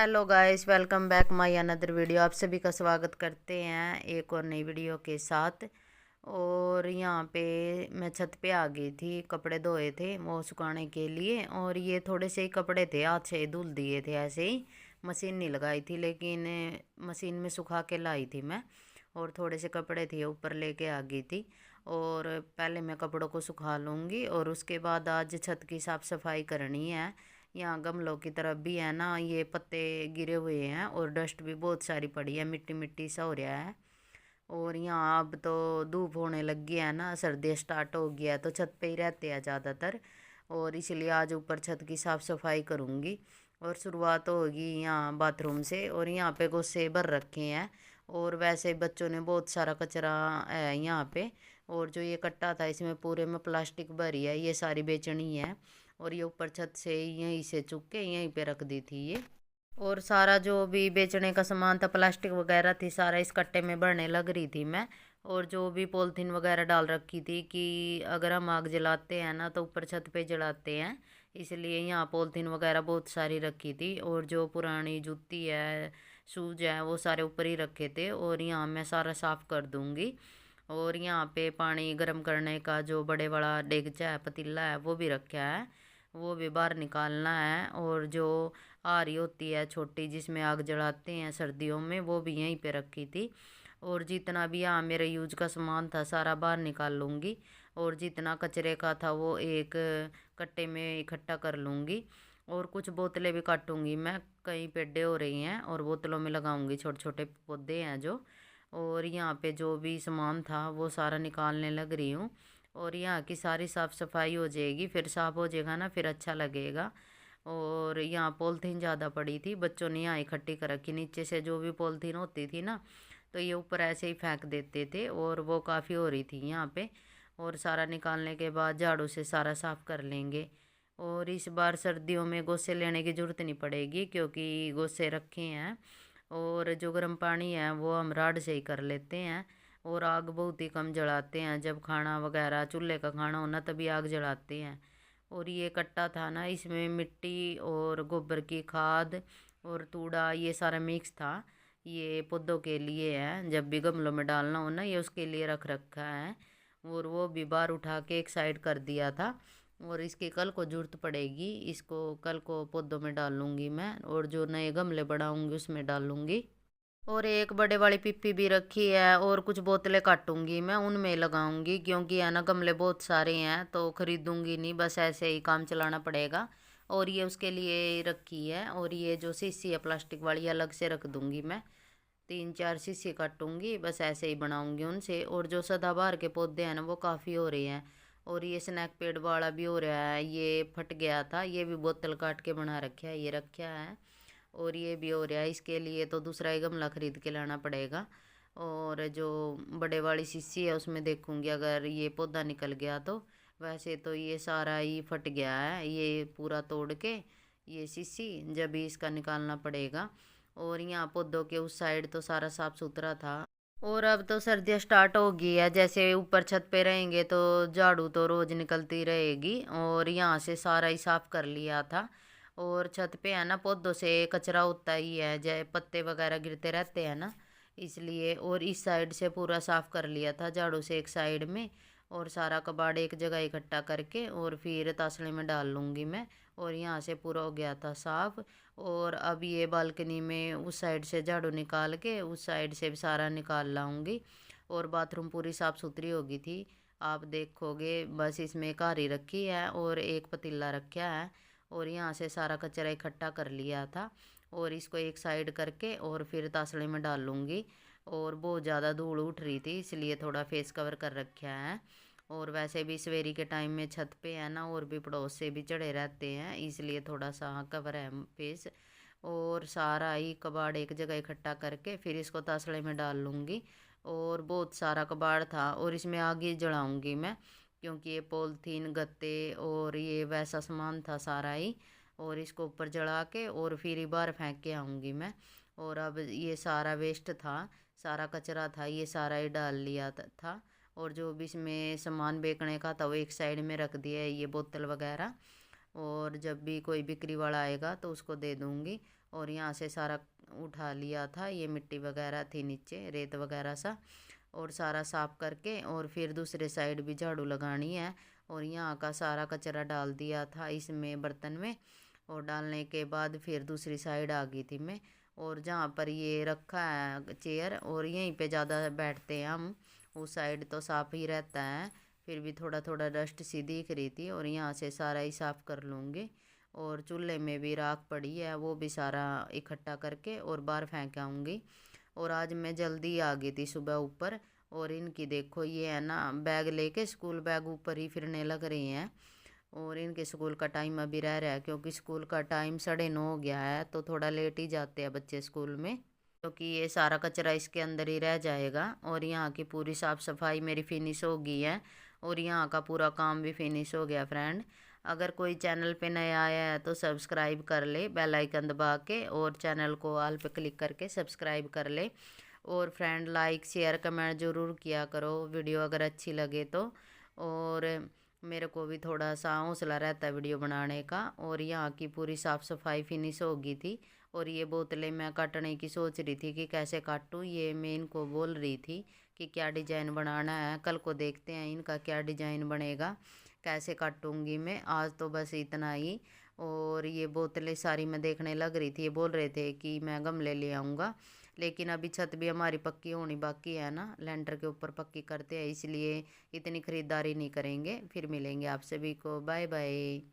Hello guys, welcome back my another video. आप सभी का स्वागत करते हैं एक और नई वीडियो के साथ। और यहाँ पे मैं छत पे आ गई थी, कपड़े धोए थे वो सुखाने के लिए। और ये थोड़े से ही कपड़े थे, हाथ से ही धुल दिए थे ऐसे ही। मशीन नहीं लगाई थी, लेकिन मशीन में सुखा के लाई थी मैं। और थोड़े से कपड़े थे ऊपर लेके आ गई थी। और पहले मैं कपड़ों को सुखा लूँगी और उसके बाद आज छत की साफ़ सफाई करनी है। यहाँ गमलों की तरफ भी है ना, ये पत्ते गिरे हुए हैं और डस्ट भी बहुत सारी पड़ी है, मिट्टी मिट्टी सा हो रहा है। और यहाँ अब तो धूप होने लग गई है ना, सर्दी स्टार्ट हो गया है, तो छत पे ही रहते हैं ज़्यादातर। और इसलिए आज ऊपर छत की साफ़ सफाई करूँगी। और शुरुआत होगी यहाँ बाथरूम से। और यहाँ पे गोसे भर रखे हैं। और वैसे बच्चों ने बहुत सारा कचरा है यहाँ पे। और जो ये कट्टा था इसमें पूरे में प्लास्टिक भरी है, ये सारी बेचनी है। और ये ऊपर छत से यहीं से चुक के यहीं पे रख दी थी ये। और सारा जो भी बेचने का सामान था, प्लास्टिक वगैरह थी, सारा इस कट्टे में भरने लग रही थी मैं। और जो भी पॉलिथीन वगैरह डाल रखी थी कि अगर हम आग जलाते हैं ना तो ऊपर छत पे जलाते हैं, इसलिए यहाँ पॉलिथीन वगैरह बहुत सारी रखी थी। और जो पुरानी जूती है, शूज है, वो सारे ऊपर ही रखे थे। और यहाँ मैं सारा साफ़ कर दूँगी। और यहाँ पे पानी गर्म करने का जो बड़े वाला डेगचा है, पतीला है, वो भी रखा है, वो भी बाहर निकालना है। और जो आरी होती है छोटी जिसमें आग जलाते हैं सर्दियों में, वो भी यहीं पे रखी थी। और जितना भी यहाँ मेरे यूज का सामान था सारा बाहर निकाल लूँगी। और जितना कचरे का था वो एक कट्टे में इकट्ठा कर लूँगी। और कुछ बोतलें भी काटूंगी मैं, कई पेड्डे हो रही हैं और बोतलों में लगाऊंगी, छोटे छोटे पौधे हैं जो। और यहाँ पे जो भी सामान था वो सारा निकालने लग रही हूँ। और यहाँ की सारी साफ़ सफाई हो जाएगी, फिर साफ़ हो जाएगा ना, फिर अच्छा लगेगा। और यहाँ पॉलिथीन ज़्यादा पड़ी थी, बच्चों ने यहाँ इकट्ठी कर रखी नीचे से, जो भी पॉलिथीन होती थी ना तो ये ऊपर ऐसे ही फेंक देते थे। और वो काफ़ी हो रही थी यहाँ पे। और सारा निकालने के बाद झाड़ू से सारा साफ़ कर लेंगे। और इस बार सर्दियों में गोसे लेने की ज़रूरत नहीं पड़ेगी, क्योंकि गोसे रखे हैं। और जो गर्म पानी है वो हम राड से ही कर लेते हैं। और आग बहुत ही कम जलाते हैं, जब खाना वगैरह चूल्हे का खाना होना तभी आग जलाते हैं। और ये कट्टा था ना, इसमें मिट्टी और गोबर की खाद और तूड़ा ये सारा मिक्स था। ये पौधों के लिए है, जब भी गमलों में डालना हो ना, ये उसके लिए रख रखा है। और वो भी बाहर उठा के एक साइड कर दिया था। और इसकी कल को जरूरत पड़ेगी, इसको कल को पौधों में डालूंगी मैं, और जो नए गमले बढ़ाऊंगी उसमें डालूंगी। और एक बड़े वाली पिप्पी भी रखी है, और कुछ बोतलें काटूंगी मैं, उनमें लगाऊंगी, क्योंकि है ना गमले बहुत सारे हैं तो खरीदूंगी नहीं, बस ऐसे ही काम चलाना पड़ेगा। और ये उसके लिए रखी है। और ये जो शीशी है प्लास्टिक वाली, अलग से रख दूंगी मैं। 3 4 शीशी काटूंगी, बस ऐसे ही बनाऊंगी उनसे। और जो सदाबहार के पौधे हैं ना वो काफ़ी हो रहे हैं। और ये स्नैक पेड़ वाला भी हो रहा है, ये फट गया था, ये भी बोतल काट के बना रखा है, ये रखा है। और ये भी हो रहा है, इसके लिए तो दूसरा ही गमला खरीद के लाना पड़ेगा। और जो बड़े वाली शीशी है उसमें देखूंगी अगर ये पौधा निकल गया तो। वैसे तो ये सारा ही फट गया है, ये पूरा तोड़ के ये शीशी जब भी इसका निकालना पड़ेगा। और यहाँ पौधों के उस साइड तो सारा साफ सुथरा था। और अब तो सर्दियाँ स्टार्ट हो गई है, जैसे ऊपर छत पे रहेंगे तो झाड़ू तो रोज निकलती रहेगी। और यहाँ से सारा ही साफ कर लिया था। और छत पे है ना पौधों से कचरा होता ही है, जैसे पत्ते वगैरह गिरते रहते हैं ना, इसलिए। और इस साइड से पूरा साफ कर लिया था झाड़ू से एक साइड में। और सारा कबाड़ एक जगह इकट्ठा करके और फिर तसले में डाल लूँगी मैं। और यहाँ से पूरा हो गया था साफ। और अब ये बालकनी में उस साइड से झाड़ू निकाल के उस साइड से भी सारा निकाल लाऊंगी। और बाथरूम पूरी साफ़ सुथरी होगी थी, आप देखोगे। बस इसमें कारी रखी है और एक पतीला रखा है। और यहाँ से सारा कचरा इकट्ठा कर लिया था। और इसको एक साइड करके और फिर तसले में डाल लूँगी। और बहुत ज़्यादा धूल उठ रही थी, इसलिए थोड़ा फेस कवर कर रखा है। और वैसे भी सवेरी के टाइम में छत पे है ना, और भी पड़ोस से भी चढ़े रहते हैं, इसलिए थोड़ा सा कवर है फेस। और सारा ही कबाड़ एक जगह इकट्ठा करके फिर इसको तसले में डाल लूँगी। और बहुत सारा कबाड़ था और इसमें आग ही जलाऊँगी मैं, क्योंकि ये पॉलिथीन गत्ते और ये वैसा सामान था सारा ही। और इसको ऊपर जला के और फिर ही बाहर फेंक के आऊँगी मैं। और अब ये सारा वेस्ट था, सारा कचरा था, ये सारा ही डाल लिया था। और जो भी इसमें सामान बेचने का था वो एक साइड में रख दिया है, ये बोतल वगैरह। और जब भी कोई बिक्री वाला आएगा तो उसको दे दूँगी। और यहाँ से सारा उठा लिया था, ये मिट्टी वगैरह थी नीचे, रेत वगैरह सा, और सारा साफ करके और फिर दूसरे साइड भी झाड़ू लगानी है। और यहाँ का सारा कचरा डाल दिया था इसमें बर्तन में, और डालने के बाद फिर दूसरी साइड आ गई थी मैं। और जहाँ पर ये रखा है चेयर, और यहीं पे ज़्यादा बैठते हैं हम, उस साइड तो साफ़ ही रहता है, फिर भी थोड़ा थोड़ा डस्ट सी दिख रही थी, और यहाँ से सारा ही साफ़ कर लूँगी। और चूल्हे में भी राख पड़ी है, वो भी सारा इकट्ठा करके और बाहर फेंक आऊँगी। और आज मैं जल्दी आ गई थी सुबह ऊपर, और इनकी देखो ये है ना बैग लेके, स्कूल बैग ऊपर ही फिरने लग रही हैं। और इनके स्कूल का टाइम अभी रह रहा है, क्योंकि स्कूल का टाइम 9:30 हो गया है, तो थोड़ा लेट ही जाते हैं बच्चे स्कूल में, क्योंकि ये सारा कचरा इसके अंदर ही रह जाएगा। और यहाँ की पूरी साफ़ सफाई मेरी फिनिश हो गई है, और यहाँ का पूरा काम भी फिनिश हो गया फ्रेंड। अगर कोई चैनल पे नया आया है तो सब्सक्राइब कर ले बेल आइकन दबा के, और चैनल को ऑल पे क्लिक करके सब्सक्राइब कर ले। और फ्रेंड लाइक शेयर कमेंट ज़रूर किया करो वीडियो अगर अच्छी लगे तो। और मेरे को भी थोड़ा सा हौसला रहता है वीडियो बनाने का। और यहाँ की पूरी साफ़ सफाई फिनिश हो गई थी, और ये बोतलें मैं काटने की सोच रही थी कि कैसे काटूँ, ये मैं इनको बोल रही थी कि क्या डिजाइन बनाना है, कल को देखते हैं इनका क्या डिजाइन बनेगा, कैसे काटूँगी मैं। आज तो बस इतना ही। और ये बोतलें सारी मैं देखने लग रही थी, ये बोल रहे थे कि मैं गमले ले आऊँगा, लेकिन अभी छत भी हमारी पक्की होनी बाकी है ना, लेंटर के ऊपर पक्की करते हैं, इसलिए इतनी ख़रीदारी नहीं करेंगे। फिर मिलेंगे आप सभी को, बाय बाय।